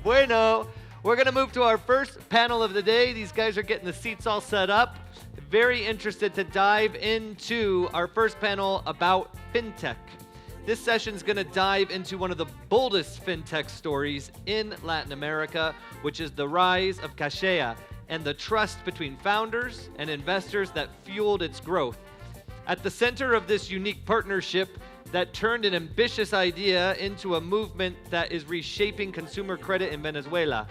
Bueno. We're going to move to our first panel of the day. These guys are getting the seats all set up. Very interested to dive into our first panel about Fintech. This session is going to dive into one of the boldest Fintech stories in Latin America, which is the rise of Cashea and the trust between founders and investors that fueled its growth. At the center of this unique partnership that turned an ambitious idea into a movement that is reshaping consumer credit in Venezuela.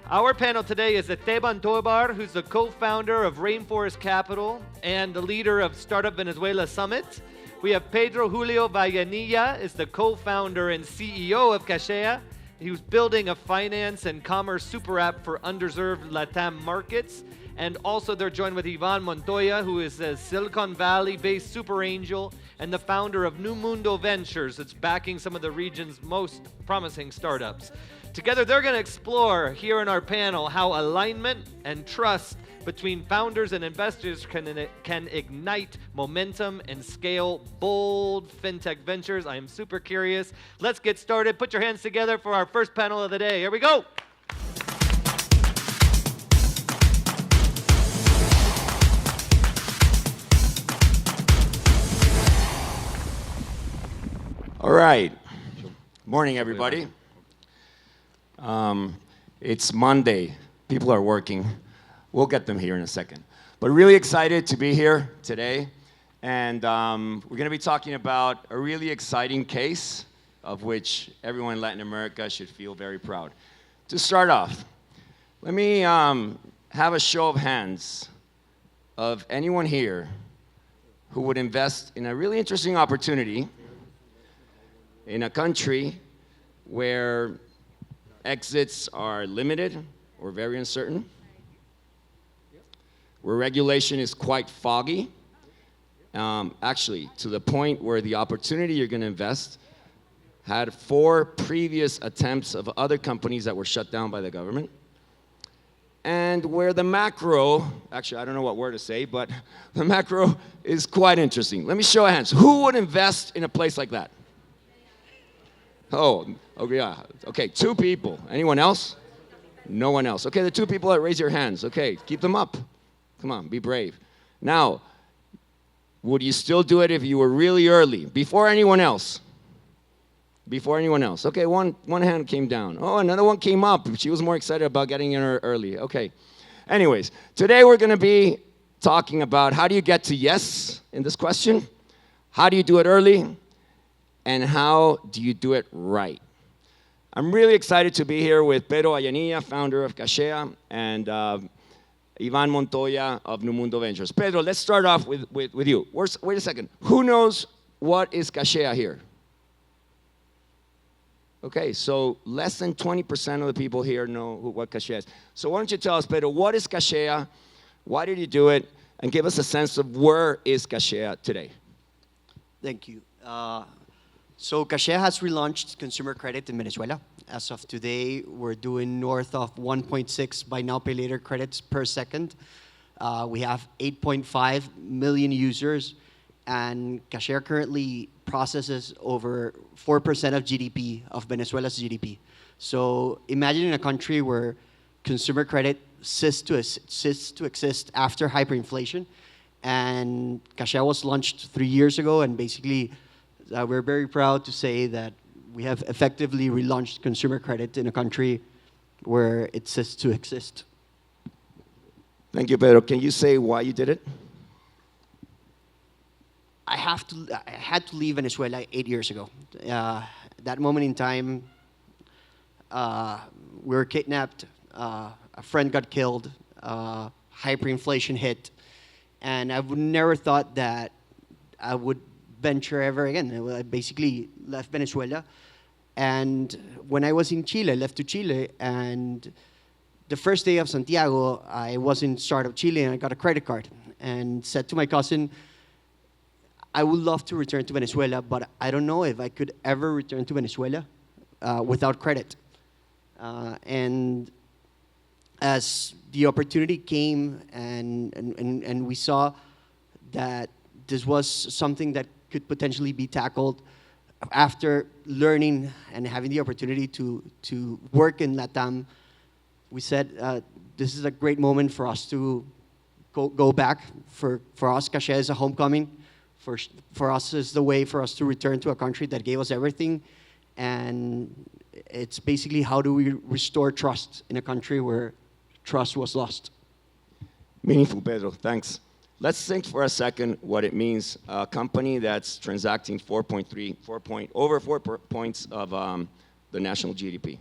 Our panel today is Esteban Tobar, who's the co-founder of Rainforest Capital and the leader of Startup Venezuela Summit. We have Pedro Julio Vallenilla, is the co-founder and CEO of Cashea. He was building a finance and commerce super app for underserved LATAM markets. And also they're joined with Ivan Montoya, who is a Silicon Valley-based super angel and the founder of New Mundo Ventures that's backing some of the region's most promising startups. Together, they're going to explore here in our panel how alignment and trust between founders and investors can ignite momentum and scale bold fintech ventures. I am super curious. Let's get started. Put your hands together for our first panel of the day. Here we go. All right. Morning, everybody. It's Monday. People are working. We'll get them here in a second. But really excited to be here today. And we're going to be talking about a really exciting case of which everyone in Latin America should feel very proud. To start off, let me have a show of hands of anyone here who would invest in a really interesting opportunity in a country where exits are limited or very uncertain, where regulation is quite foggy, actually to the point where the opportunity you're going to invest had 4 previous attempts of other companies that were shut down by the government, and where the macro, actually I don't know what word to say, but the macro is quite interesting. Let me show of hands. Who would invest in a place like that? Oh, yeah. Okay, 2 people. Anyone else? No one else. Okay, the 2 people that raise your hands. Okay, keep them up. Come on, be brave. Now, would you still do it if you were really early? Before anyone else? Before anyone else. Okay, one hand came down. Oh, another one came up. She was more excited about getting in early. Okay. Anyways, today we're going to be talking about how do you get to yes in this question? How do you do it early? And how do you do it right? I'm really excited to be here with Pedro Vallenilla, founder of Cashea, and Ivan Montoya of New Mundo Ventures. Pedro, let's start off with you. Wait a second. Who knows what is Cashea here? Okay, so less than 20% of the people here know what Cashea is. So why don't you tell us, Pedro, what is Cashea? Why did you do it? And give us a sense of where is Cashea today? Thank you. So Cashea has relaunched consumer credit in Venezuela. As of today, we're doing north of 1.6 buy now, pay later credits per second. We have 8.5 million users, and Cashea currently processes over 4% of GDP, of Venezuela's GDP. So imagine in a country where consumer credit ceased to exist after hyperinflation, and Cashea was launched 3 years ago, and basically we're very proud to say that we have effectively relaunched consumer credit in a country where it ceased to exist. Thank you, Pedro. Can you say why you did it? I had to leave Venezuela 8 years ago. That moment in time, we were kidnapped, a friend got killed, hyperinflation hit, and I would never thought that I would venture ever again. I basically left Venezuela, and when I was in Chile, I left to Chile, and the first day of Santiago, I was in Startup Chile, and I got a credit card, and said to my cousin, I would love to return to Venezuela, but I don't know if I could ever return to Venezuela without credit. And as the opportunity came and we saw that this was something that could potentially be tackled, after learning and having the opportunity to work in LATAM, we said this is a great moment for us to go back. For us, Cashea is a homecoming. For us, is the way for us to return to a country that gave us everything. And it's basically how do we restore trust in a country where trust was lost. Meaningful, Pedro. Thanks. Let's think for a second what it means. A company that's transacting over 4 points of the national GDP.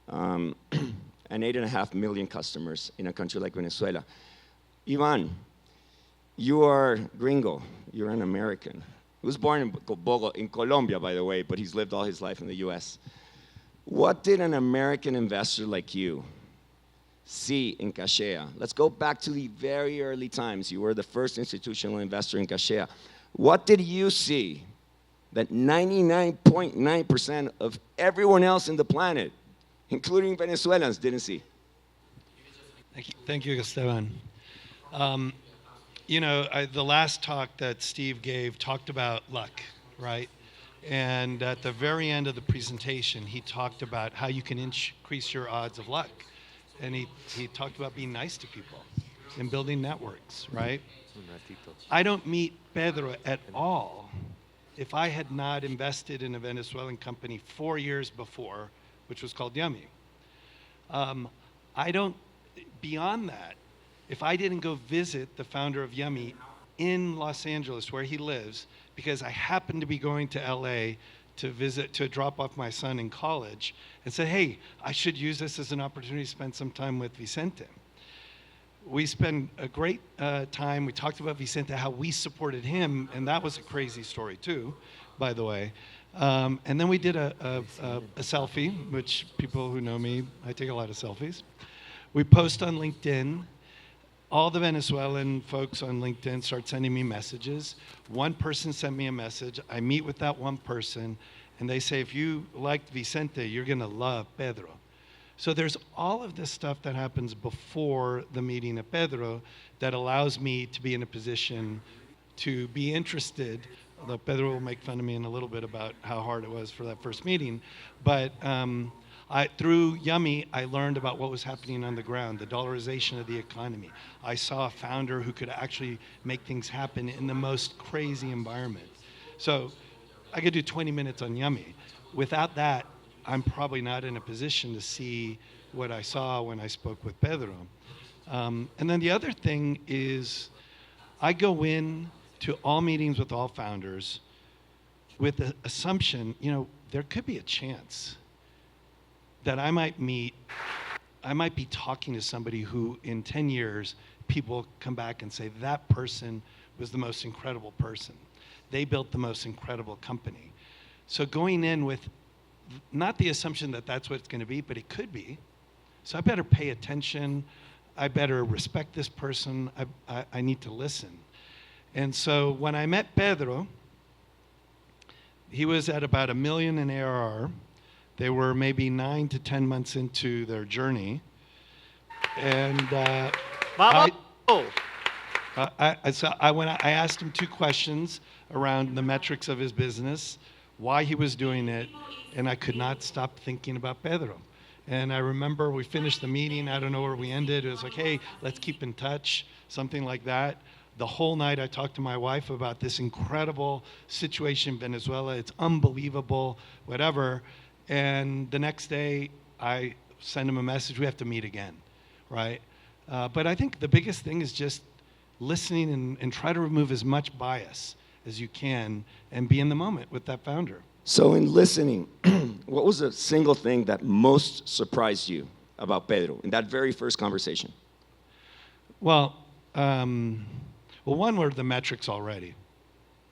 And 8.5 million customers in a country like Venezuela. Ivan, you are gringo. You're an American. He was born in Colombia, by the way, but he's lived all his life in the US. What did an American investor like you see in Cashea? Let's go back to the very early times. You were the first institutional investor in Cashea. What did you see that 99.9% of everyone else in the planet, including Venezuelans, didn't see? Thank you, Esteban. You know, the last talk that Steve gave talked about luck, right? And at the very end of the presentation, he talked about how you can increase your odds of luck. And he talked about being nice to people and building networks, right? I don't meet Pedro at all if I had not invested in a Venezuelan company 4 years before, which was called Yummy. Beyond that, if I didn't go visit the founder of Yummy in Los Angeles, where he lives, because I happened to be going to LA to drop off my son in college, and said, hey, I should use this as an opportunity to spend some time with Vicente. We spent a great time. We talked about Vicente, how we supported him, and that was a crazy story too, by the way. And then we did a selfie, which people who know me, I take a lot of selfies. We post on LinkedIn. All the Venezuelan folks on LinkedIn start sending me messages. One person sent me a message. I meet with that one person, and they say, if you liked Vicente, you're going to love Pedro. So there's all of this stuff that happens before the meeting of Pedro that allows me to be in a position to be interested, although Pedro will make fun of me in a little bit about how hard it was for that first meeting. But through Yummy, I learned about what was happening on the ground, the dollarization of the economy. I saw a founder who could actually make things happen in the most crazy environment. So I could do 20 minutes on Yummy. Without that, I'm probably not in a position to see what I saw when I spoke with Pedro. And then the other thing is I go in to all meetings with all founders with the assumption, you know, there could be a chance that I might be talking to somebody who in 10 years, people come back and say, that person was the most incredible person. They built the most incredible company. So going in with not the assumption that that's what it's going to be, but it could be. So I better pay attention. I better respect this person. I need to listen. And so when I met Pedro, he was at about $1 million in ARR. They were maybe 9 to 10 months into their journey. And I asked him 2 questions around the metrics of his business, why he was doing it, and I could not stop thinking about Pedro. And I remember we finished the meeting, I don't know where we ended, it was like, hey, let's keep in touch, something like that. The whole night I talked to my wife about this incredible situation in Venezuela, it's unbelievable, whatever. And the next day I send him a message, we have to meet again, right? But I think the biggest thing is just listening and try to remove as much bias as you can and be in the moment with that founder. So in listening, what was the single thing that most surprised you about Pedro in that very first conversation? Well, one were the metrics already,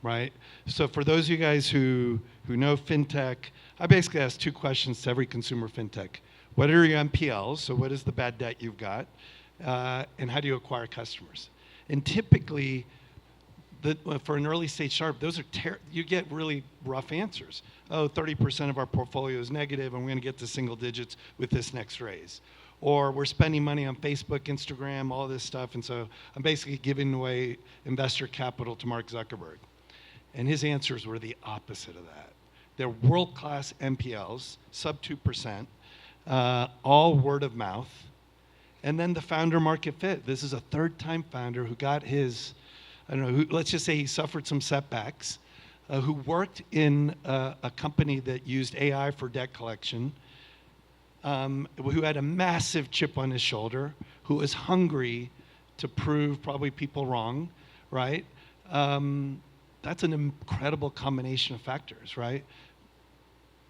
right? So for those of you guys who know Fintech, I basically ask 2 questions to every consumer Fintech. What are your MPLs? So what is the bad debt you've got? And how do you acquire customers? And typically, for an early stage startup, those are you get really rough answers. Oh, 30% of our portfolio is negative, and we're going to get to single digits with this next raise. Or we're spending money on Facebook, Instagram, all this stuff, and so I'm basically giving away investor capital to Mark Zuckerberg. And his answers were the opposite of that. They're world-class NPLs, sub 2%, all word of mouth. And then the founder market fit. This is a third-time founder who got his, I don't know, let's just say he suffered some setbacks, who worked in a company that used AI for debt collection, who had a massive chip on his shoulder, who was hungry to prove probably people wrong, right? That's an incredible combination of factors, right?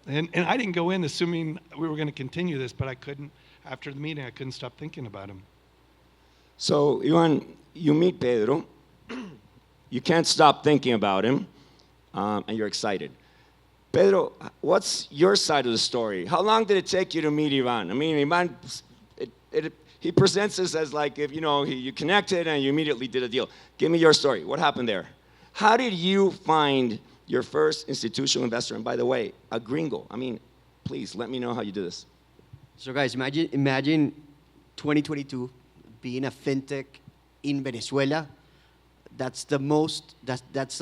And I didn't go in assuming we were going to continue this, but I couldn't, after the meeting, I couldn't stop thinking about him. So, Ivan, you meet Pedro, you can't stop thinking about him, and you're excited. Pedro, what's your side of the story? How long did it take you to meet Ivan? I mean, Ivan, he presents this as like, if you connected and you immediately did a deal. Give me your story. What happened there? How did you find your first institutional investor? And by the way, a gringo. I mean, please let me know how you do this. So guys, imagine 2022 being a fintech in Venezuela. That's the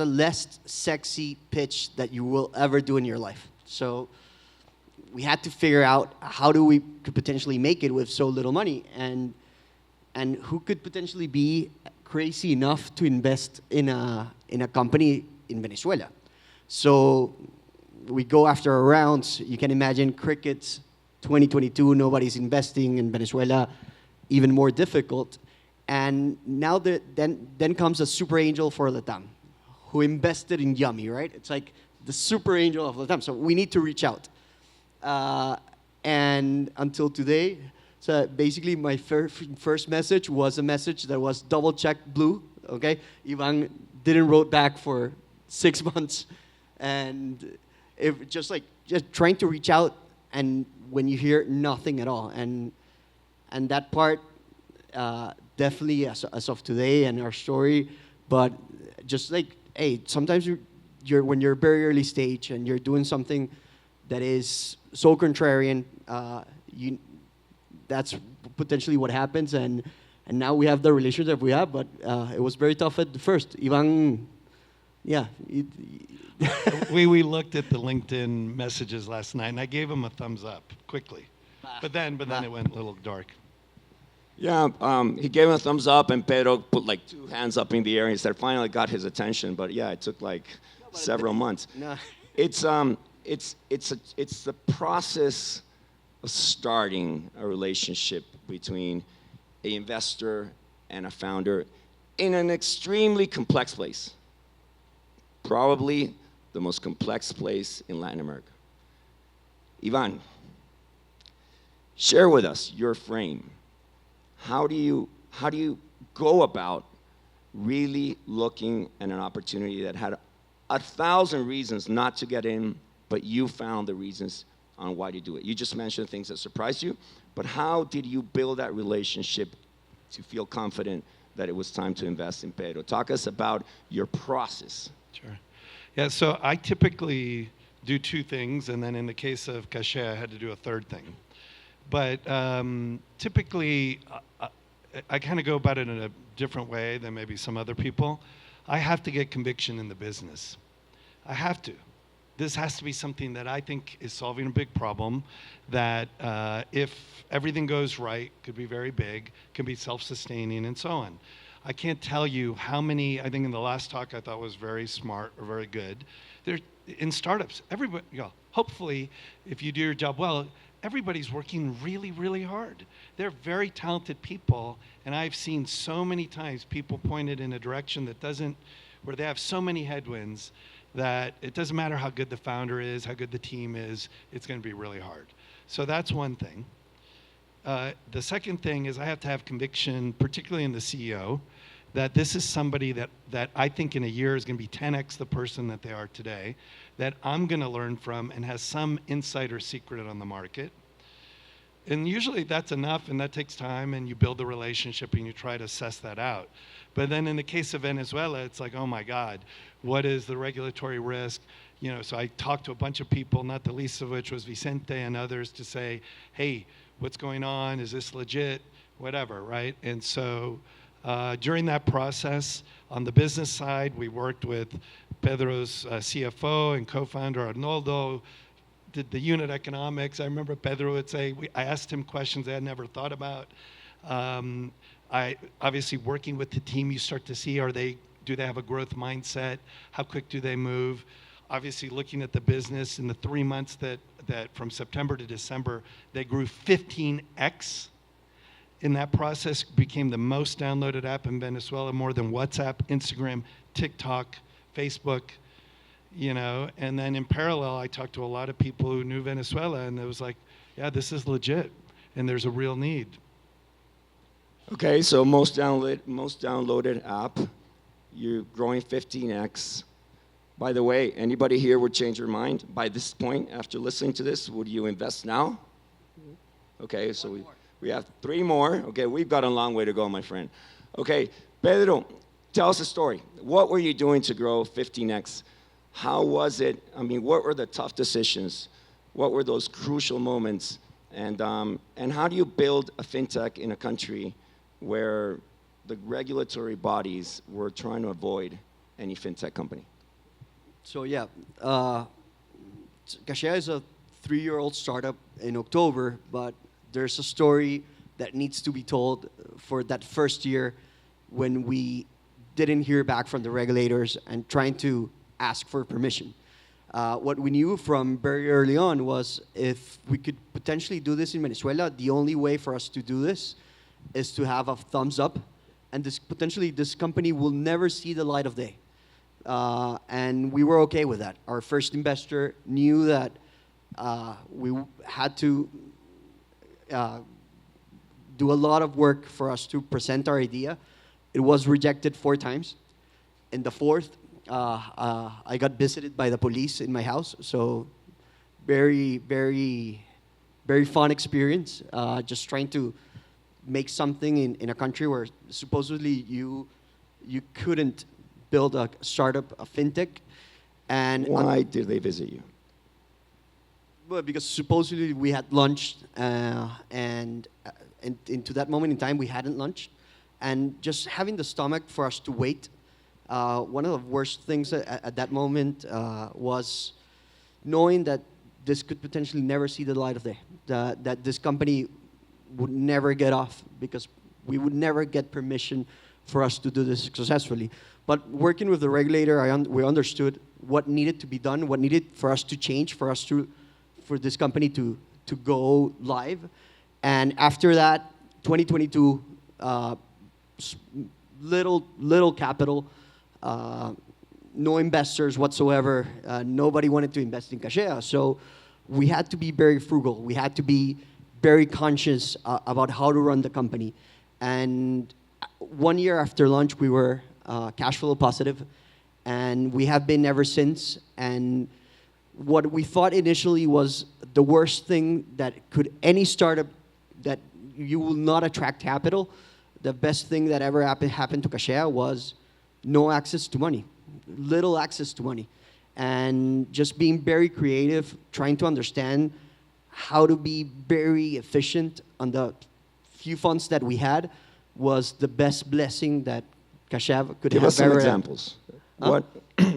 less sexy pitch that you will ever do in your life. So we had to figure out how we could potentially make it with so little money, and who could potentially be crazy enough to invest in a company in Venezuela. So we go after our rounds. You can imagine crickets, 2022, nobody's investing in Venezuela, even more difficult. And now then comes a super angel for LATAM, who invested in Yummy, right? It's like the super angel of LATAM. So we need to reach out. And until today, so basically my first message was a message that was double-checked blue, okay? Ivan didn't wrote back for 6 months. And just trying to reach out, and when you hear nothing at all. And that part, definitely as of today and our story, but just like, hey, sometimes when you're very early stage and you're doing something that is so contrarian, that's potentially what happens. And now we have the relationship we have, but it was very tough at the first. Ivan, yeah. We looked at the LinkedIn messages last night, and I gave him a thumbs up quickly. But then it went a little dark. Yeah, he gave him a thumbs up, and Pedro put like 2 hands up in the air. He said, finally got his attention. But yeah, it took like several months. No. It's the process of starting a relationship between an investor and a founder in an extremely complex place. Probably the most complex place in Latin America. Ivan, share with us your frame. How do you go about really looking at an opportunity that had 1,000 reasons not to get in, but you found the reasons on why to do it? You just mentioned things that surprised you, but how did you build that relationship to feel confident that it was time to invest in Pedro? Talk us about your process. Sure. Yeah, so I typically do 2 things, and then in the case of Cashea, I had to do a 3rd thing. But typically, I kind of go about it in a different way than maybe some other people. I have to get conviction in the business. I have to. This has to be something that I think is solving a big problem, that if everything goes right, could be very big, can be self-sustaining, and so on. I can't tell you how many, I think in the last talk I thought was very smart or very good. In startups, everybody, hopefully, if you do your job well, everybody's working really, really hard. They're very talented people, and I've seen so many times people pointed in a direction where they have so many headwinds that it doesn't matter how good the founder is, how good the team is, it's going to be really hard. So that's one thing. The second thing is I have to have conviction, particularly in the CEO, that this is somebody that I think in a year is going to be 10x the person that they are today, that I'm going to learn from and has some insight or secret on the market. And usually that's enough, and that takes time, and you build the relationship and you try to assess that out. But then in the case of Venezuela, it's like, oh my God, what is the regulatory risk? So I talked to a bunch of people, not the least of which was Vicente and others, to say, hey, what's going on? Is this legit? Whatever, right? And so during that process, on the business side, we worked with Pedro's CFO and co-founder Arnoldo did the unit economics. I remember Pedro would say, I asked him questions I had never thought about. I obviously working with the team, you start to see, do they have a growth mindset? How quick do they move? Obviously looking at the business in the 3 months that from September to December, they grew 15x. In that process, became the most downloaded app in Venezuela, more than WhatsApp, Instagram, TikTok, Facebook, and then in parallel, I talked to a lot of people who knew Venezuela, and it was like, yeah, this is legit, and there's a real need. Okay, so most downloaded app, you're growing 15x. By the way, anybody here would change your mind by this point after listening to this? Would you invest now? Okay, so we have 3 more. Okay, we've got a long way to go, my friend. Okay, Pedro, tell us a story. What were you doing to grow 15x? How was it? I mean, what were the tough decisions? What were those crucial moments? And how do you build a fintech in a country where the regulatory bodies were trying to avoid any fintech company? So yeah, Cashea is a 3-year-old startup in October, but there's a story that needs to be told for that first year when we didn't hear back from the regulators and trying to ask for permission. What we knew from very early on was if we could potentially do this in Venezuela, the only way for us to do this is to have a thumbs up, and potentially this company will never see the light of day. And we were okay with that. Our first investor knew that we had to do a lot of work for us to present our idea. It was rejected 4 times. In the 4th, I got visited by the police in my house. So very, very, very fun experience. Just trying to make something in a country where supposedly you couldn't build a startup, a fintech. And why did they visit you? Well, because supposedly we had launched, and into that moment in time we hadn't launched, and just having the stomach for us to wait. One of the worst things at that moment was knowing that this could potentially never see the light of day, that this company would never get off because we would never get permission for us to do this successfully. But working with the regulator, we understood what needed to be done, what needed for us to change, for this company to go live. And after that, 2022, little capital, no investors whatsoever. Nobody wanted to invest in Cashea. So we had to be very frugal. We had to be very conscious about how to run the company. And 1 year after launch, we were cash flow positive, and we have been ever since. And what we thought initially was the worst thing that could any startup, that you will not attract capital. The best thing that ever happened to Cashea was no access to money, little access to money, and just being very creative, trying to understand how to be very efficient on the few funds that we had was the best blessing that Cashea could Give have us some ever. examples.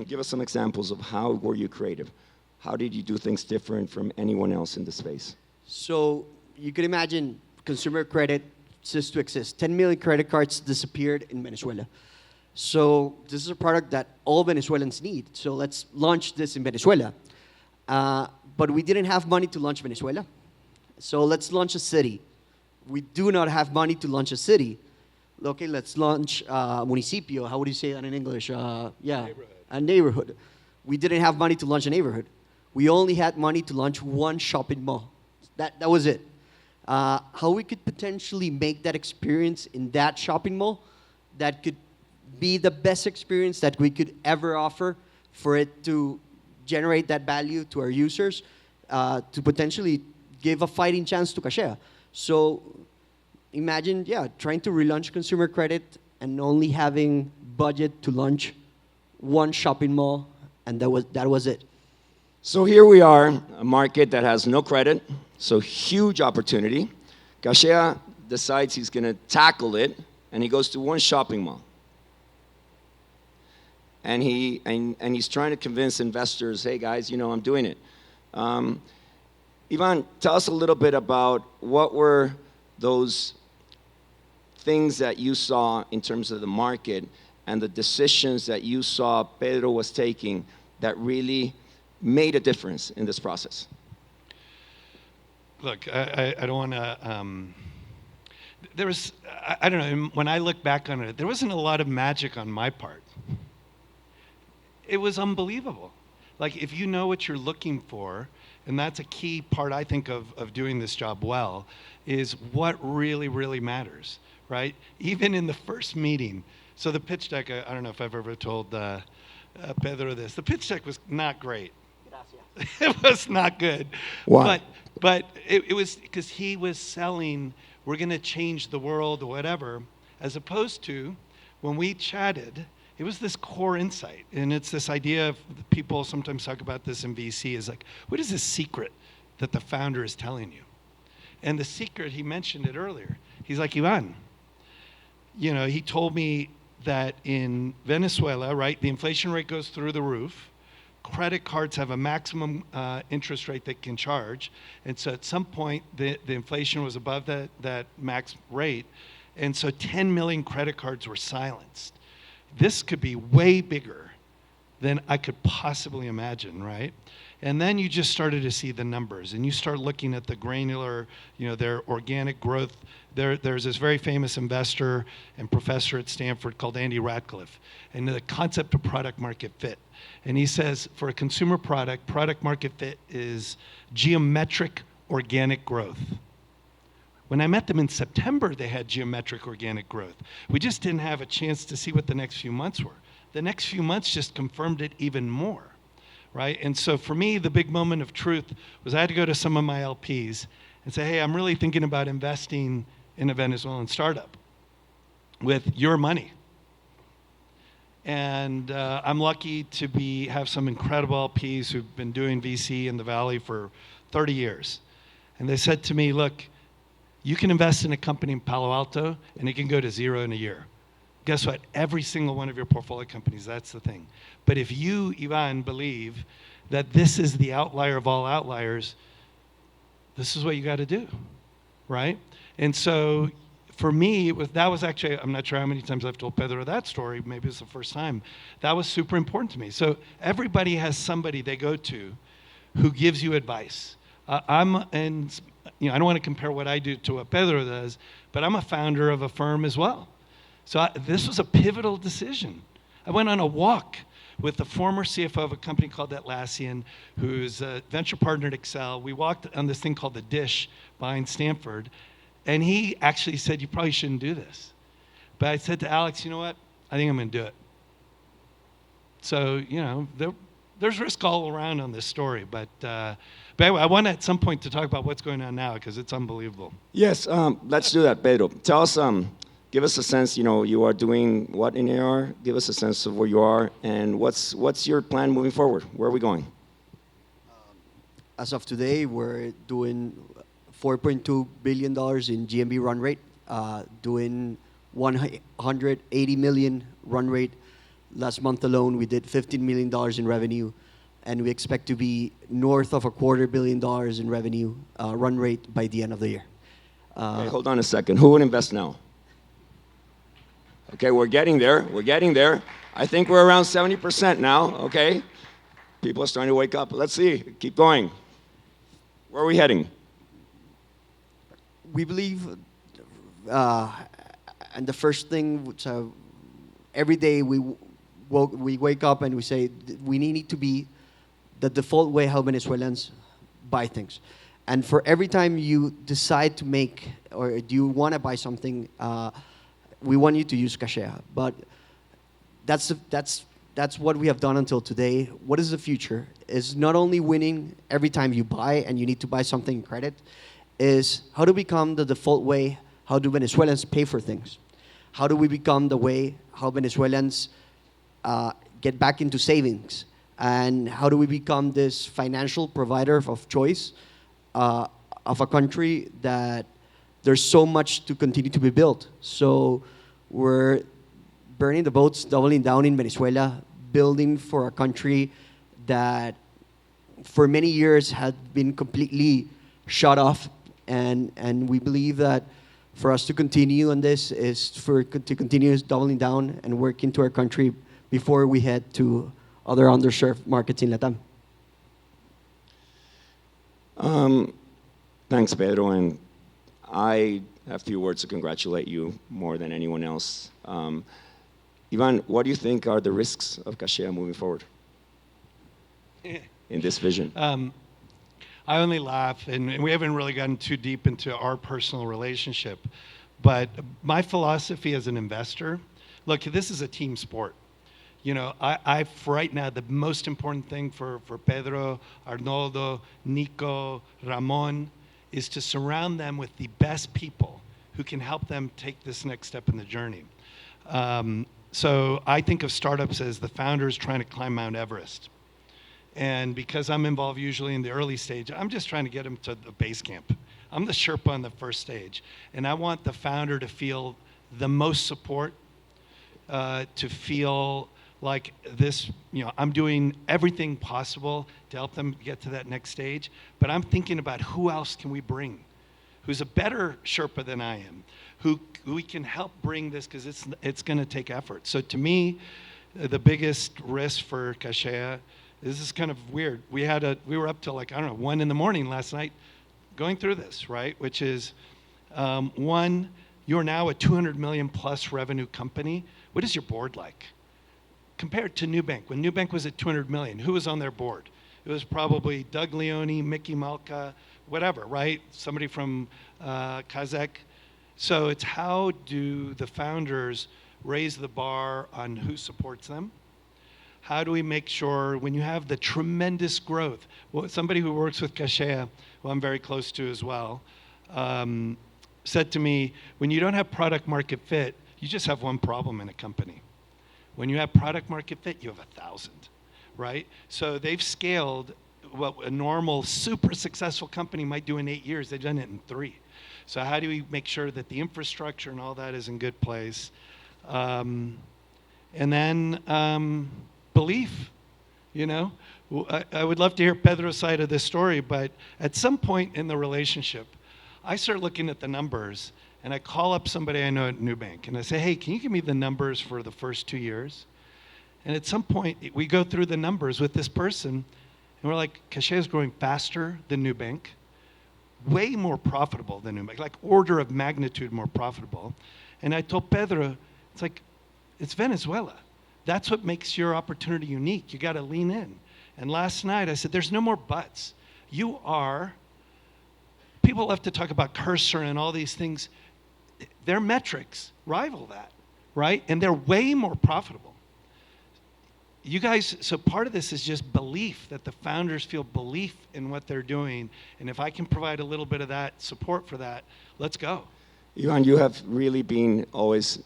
Give us some examples of how were you creative? How did you do things different from anyone else in the space? So you could imagine consumer credit ceased to exist. 10 million credit cards disappeared in Venezuela. So this is a product that all Venezuelans need. So let's launch this in Venezuela. But we didn't have money to launch Venezuela. So let's launch a city. We do not have money to launch a city. Okay, let's launch municipio. How would you say that in English? Neighborhood. A neighborhood. We didn't have money to launch a neighborhood. We only had money to launch 1 shopping mall. That was it. How we could potentially make that experience in that shopping mall that could be the best experience that we could ever offer for it to generate that value to our users, to potentially give a fighting chance to Cashea. So imagine, trying to relaunch consumer credit and only having budget to launch 1 shopping mall, and that was it. So here we are, a market that has no credit, so huge opportunity. Cashea decides he's going to tackle it, and he goes to 1 shopping mall. and he's trying to convince investors, hey guys, I'm doing it. Ivan, tell us a little bit about what were those things that you saw in terms of the market and the decisions that you saw Pedro was taking that really made a difference in this process. Look, I don't want to. There was, I don't know, when I look back on it, there wasn't a lot of magic on my part. It was unbelievable. Like, if you know what you're looking for, and that's a key part, I think, of doing this job well, is what really, really matters, right? Even in the first meeting. So the pitch deck, I don't know if I've ever told Pedro this. The pitch deck was not great. It was not good. Why? But it was because he was selling, we're going to change the world or whatever, as opposed to when we chatted, it was this core insight. And it's this idea of, people sometimes talk about this in VC, is like, what is the secret that the founder is telling you? And the secret, he mentioned it earlier. He's like, Ivan, he told me that in Venezuela, right, the inflation rate goes through the roof. Credit cards have a maximum interest rate they can charge. And so at some point, the inflation was above that max rate. And so 10 million credit cards were silenced. This could be way bigger than I could possibly imagine, right? And then you just started to see the numbers, and you start looking at the granular, their organic growth. There's this very famous investor and professor at Stanford called Andy Ratcliffe, and the concept of product market fit. And he says, for a consumer product market fit is geometric organic growth. When I met them in September, they had geometric organic growth. We just didn't have a chance to see what the next few months were. The next few months just confirmed it even more, right? And so for me, the big moment of truth was I had to go to some of my LPs and say, hey, I'm really thinking about investing in a Venezuelan startup with your money. And I'm lucky to have some incredible LPs who've been doing VC in the Valley for 30 years. And they said to me, look, you can invest in a company in Palo Alto and it can go to zero in a year. Guess what? Every single one of your portfolio companies, that's the thing. But if you, Ivan, believe that this is the outlier of all outliers, this is what you got to do, right? And so for me, that was actually, I'm not sure how many times I've told Pedro that story, maybe it's the first time. That was super important to me. So everybody has somebody they go to who gives you advice. I don't want to compare what I do to what Pedro does, but I'm a founder of a firm as well. So this was a pivotal decision. I went on a walk with the former CFO of a company called Atlassian, who's a venture partner at Excel. We walked on this thing called The Dish behind Stanford, and he actually said, you probably shouldn't do this. But I said to Alex, you know what? I think I'm going to do it. So, there's risk all around on this story, but anyway, I want at some point to talk about what's going on now because it's unbelievable. Yes, let's do that, Pedro. Tell us, give us a sense, you are doing what in AR? Give us a sense of where you are, and what's your plan moving forward? Where are we going? As of today, we're doing $4.2 billion in GMV run rate, doing 180 million run rate. Last month alone, we did $15 million in revenue, and we expect to be north of $250 million in revenue run rate by the end of the year. Okay, hold on a second. Who would invest now? Okay, we're getting there. We're getting there. I think we're around 70% now, okay? People are starting to wake up. Let's see. Keep going. Where are we heading? We believe, and the first thing, so every day we wake up and we say we need to be the default way how Venezuelans buy things. And for every time you decide to make or do you want to buy something, we want you to use Cashea. But that's what we have done until today. What is the future? Is not only winning every time you buy and you need to buy something in credit, is how to become the default way how do Venezuelans pay for things? How do we become the way how Venezuelans get back into savings? And how do we become this financial provider of choice of a country that there's so much to continue to be built? So we're burning the boats, doubling down in Venezuela, building for a country that for many years had been completely shut off. And we believe that for us to continue on this is to continue doubling down and work into our country before we head to other underserved markets in LATAM. Thanks, Pedro, and I have a few words to congratulate you more than anyone else. Ivan, what do you think are the risks of Cashea moving forward in this vision? I only laugh, and we haven't really gotten too deep into our personal relationship. But my philosophy as an investor, look, this is a team sport. You know, right now, the most important thing for Pedro, Arnoldo, Nico, Ramon, is to surround them with the best people who can help them take this next step in the journey. So I think of startups as the founders trying to climb Mount Everest. And because I'm involved usually in the early stage, I'm just trying to get them to the base camp. I'm the Sherpa on the first stage. And I want the founder to feel the most support, to feel like this, you know, I'm doing everything possible to help them get to that next stage. But I'm thinking about who else can we bring? Who's a better Sherpa than I am? Who we can help bring this, because it's going to take effort. So to me, the biggest risk for Cashea, this is kind of weird. We were up till like, I don't know, 1 a.m. last night going through this, right? Which is, one, you're now a 200 million plus revenue company. What is your board like? Compared to Nubank. When Nubank was at 200 million, who was on their board? It was probably Doug Leone, Mickey Malka, whatever, right? Somebody from Kazakh. So it's how do the founders raise the bar on who supports them? How do we make sure when you have the tremendous growth? Well, somebody who works with Cashea, who I'm very close to as well, said to me, when you don't have product market fit, you just have one problem in a company. When you have product market fit, you have 1,000, right? So they've scaled what a normal super successful company might do in 8 years. They've done it in 3. So how do we make sure that the infrastructure and all that is in good place? And then belief, you know? I would love to hear Pedro's side of this story, but at some point in the relationship, I start looking at the numbers, and I call up somebody I know at Nubank, and I say, hey, can you give me the numbers for the first 2 years? And at some point, we go through the numbers with this person, and we're like, Cashea is growing faster than Nubank, way more profitable than Nubank, like order of magnitude more profitable. And I told Pedro, it's like, it's Venezuela. That's what makes your opportunity unique. You got to lean in. And last night I said, there's no more buts. You are, people love to talk about cursor and all these things. Their metrics rival that, right? And they're way more profitable. You guys, so part of this is just belief, that the founders feel belief in what they're doing. And if I can provide a little bit of that support for that, let's go. Ivan, you have really been always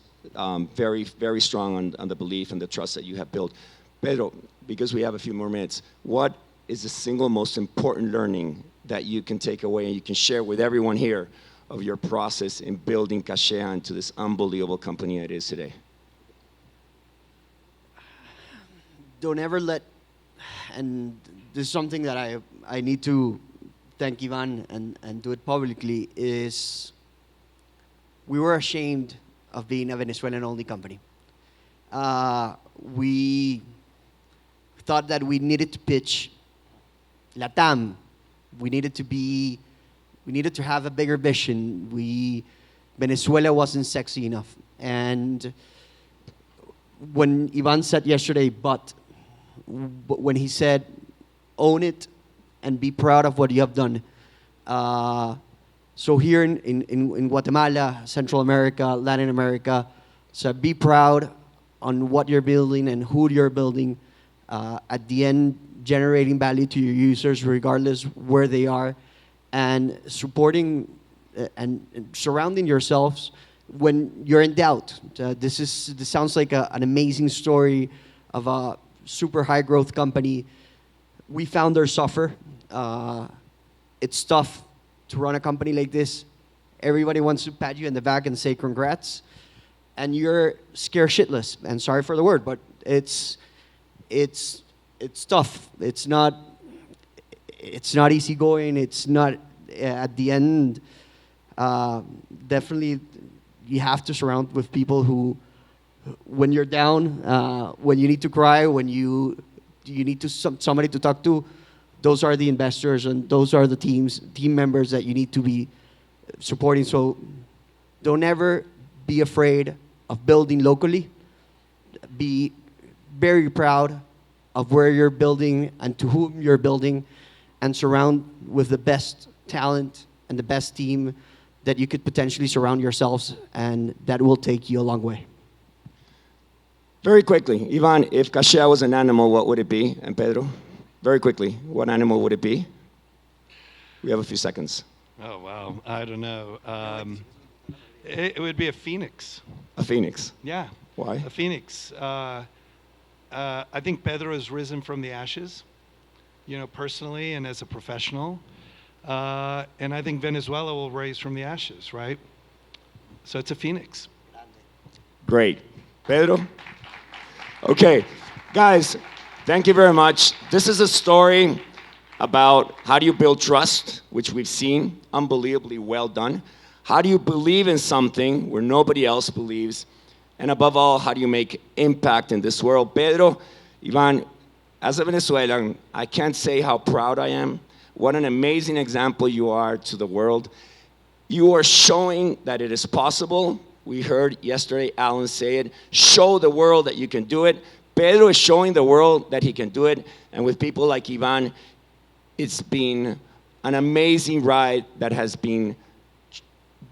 very, very strong on the belief and the trust that you have built. Pedro, because we have a few more minutes, what is the single most important learning that you can take away and you can share with everyone here of your process in building Cashea into this unbelievable company it is today? Don't ever let, and this is something that I need to thank Ivan and do it publicly, is we were ashamed of being a Venezuelan-only company. We thought that we needed to pitch LATAM. We needed to have a bigger vision. Venezuela wasn't sexy enough. And when Ivan said yesterday, but when he said, own it and be proud of what you have done. So here in Guatemala, Central America, Latin America, so be proud on what you're building and who you're building. At the end, generating value to your users regardless where they are, and supporting and surrounding yourselves when you're in doubt. This sounds like an amazing story of a super high growth company. We founders suffer. It's tough to run a company like this. Everybody wants to pat you in the back and say congrats, and you're scared shitless. And sorry for the word, but it's tough. It's not easy going. It's not at the end. Definitely, you have to surround with people who, when you're down, when you need to cry, when you need to somebody to talk to, those are the investors and those are the team members that you need to be supporting. So don't ever be afraid of building locally. Be very proud of where you're building and to whom you're building, and surround with the best talent and the best team that you could potentially surround yourselves, and that will take you a long way. Very quickly, Ivan, if Cashea was an animal, what would it be? And Pedro, very quickly, what animal would it be? We have a few seconds. Oh, wow. I don't know. It would be a phoenix. A phoenix. Yeah. Why? A phoenix. I think Pedro has risen from the ashes, personally and as a professional. And I think Venezuela will rise from the ashes, right? So it's a phoenix. Great. Pedro? Okay. Guys, thank you very much. This is a story about how do you build trust, which we've seen, unbelievably well done. How do you believe in something where nobody else believes? And above all, how do you make impact in this world? Pedro, Ivan, as a Venezuelan, I can't say how proud I am. What an amazing example you are to the world. You are showing that it is possible. We heard yesterday Alan say it. Show the world that you can do it. Pedro is showing the world that he can do it. And with people like Ivan, it's been an amazing ride that has been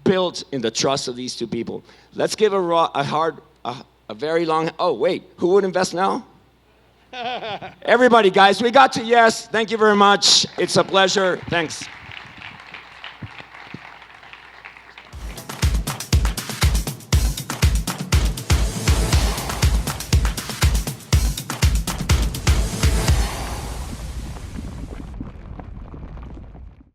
built in the trust of these two people. Let's give a very long, oh wait, who would invest now? Everybody, guys, we got to yes. Thank you very much. It's a pleasure. Thanks.